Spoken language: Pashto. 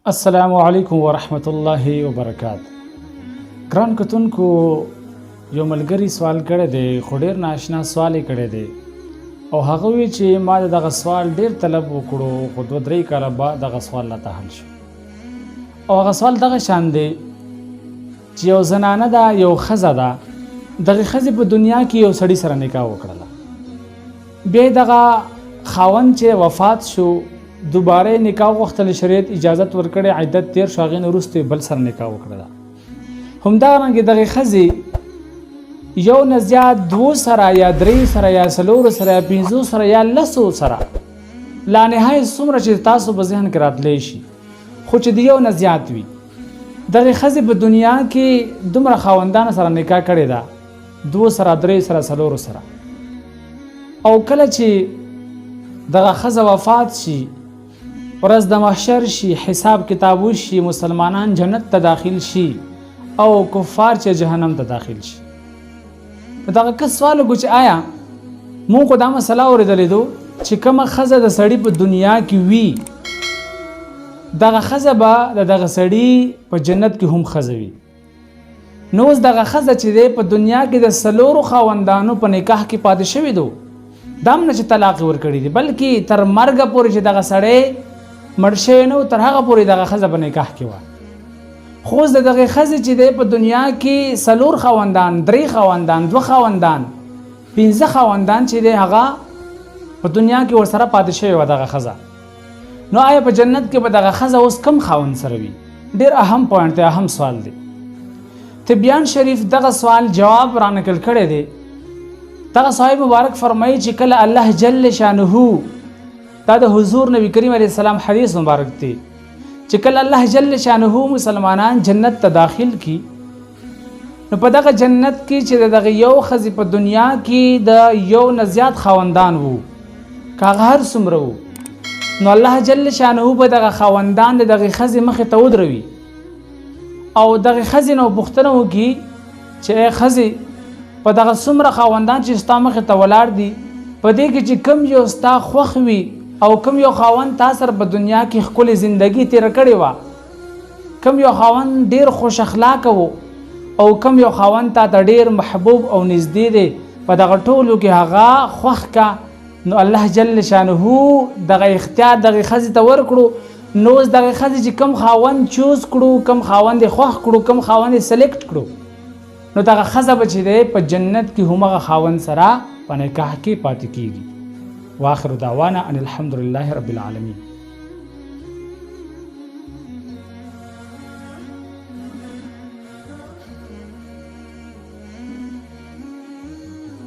السلام علیکم ورحمت الله وبرکاته. ګران کتونکو، یو ملګری سوال کړی دی، خو ډېر ناشنا سوال یې کړی دی او هغه وی چې ما د دغه سوال ډېر طلب وکړو، خو 2-3 کاله بعد دغه سوال راته حل شو. او هغه سوال دغه شان دی چې یو زنانه ده، یو ښځه ده، دغه ښځې په دنیا کې یو سړي سره نکاح وکړله. بیا دغه خاوند چې وفات شو، دوباره نکاح غوښتل، شریعت اجازت ورکړی، عدت تیر شو، هغې نه وروسته بل سره نکاح وکړله. همدارنګې دغې ښځې یو نه زیات 2 سره یا 3 سره یا 4 سره یا 5 سره یا 10 سره لا نهایت څومره چې تاسو په ذهن کې راتلی شي، خو چې د یو نه زیات وي. دغې ښځې په دنیا کې دومره خاوندانو سره نکاح کړې ده، 2 سره 3 سره 4 سره. او کله چې دغه ښځه وفات شي، ورځ د محشر شي، حساب کتاب وشي، مسلمانان جنت ته داخل شي او کفار چې جهنم ته داخل شي. دغه کس سوال وکړو چې آیا مونږ خو دا مسله اورېدلې دو چې کومه ښځه د سړي په دنیا کې وي، دغه ښځه به د دغه سړي په جنت کې هم ښځه وي. نو اوس دغه ښځه چې دی په دنیا کې د 4 خاوندانو په نکاح کې پاتې شوي دو، دا هم نه چې طلاق ورکړي دي، بلکې تر مرګه پورې چې دغه سړی مړ شوی نه و، تر هغه پورې دغه ښځه په نکاح کې وه. خو اوس د دغې ښځې چې دی په دنیا کې 4 خاوندان، 3 خاوندان، 2 خاوندان، 15 خاوندان چې دی هغه په دنیا کې ورسره پاتې شوی وه دغه ښځه. نو آیا په جنت کې به دغه ښځه اوس کم خاوند سره وي؟ ډېر اهم پوینټ دی، اهم سوال دی. طبیان شریف دغه سوال جواب رانقل کړی دی. دغه صاحب مبارک فرمایي چې کله الله جل شانه، دا د حضور نبی کریم علیه السلام حدیث مبارک دی، چې کله الله جل شانه مسلمانان جنت ته داخل کی، نو په دغه جنت کې چې دغه یو ښځې په دنیا کې د یو نه زیات خاوندان وو، که هغه هر څومره وو، نو الله جل شانه به دغه خاوندان د دغې ښځې مخې ته ودروي او دغې ښځې نه پوښتنه وکړي چې ای ښځې، په دغه څومره خاوندان چې ستا مخې ته ولاړ دي، په دې کې چې کم یو ستا خوښ وي او کم یو خاوند تا سره په دنیا کې ښکلې زندګي تېره کړې وه، کم یو خاوند ډېر خوش اخلاقه و او کم یو خاوند تا ته ډېر محبوب او نږدې دی، په دغه ټولو کې هغه خوښ کا. نو الله جل شانه دغه اختیار دغه ښځې ته ورکړو. نو اوس دغه ښځې چې کم خاوند چوز کړو، کم خاوند یې خوښ کړو، کم خاوند یې سلیکټ کړو، نو دغه ښځه به چې دی په جنت کې همغه خاوند سره په نکاح کې پاتې کېږي. واخر دعوانا ان الحمد لله رب العالمین.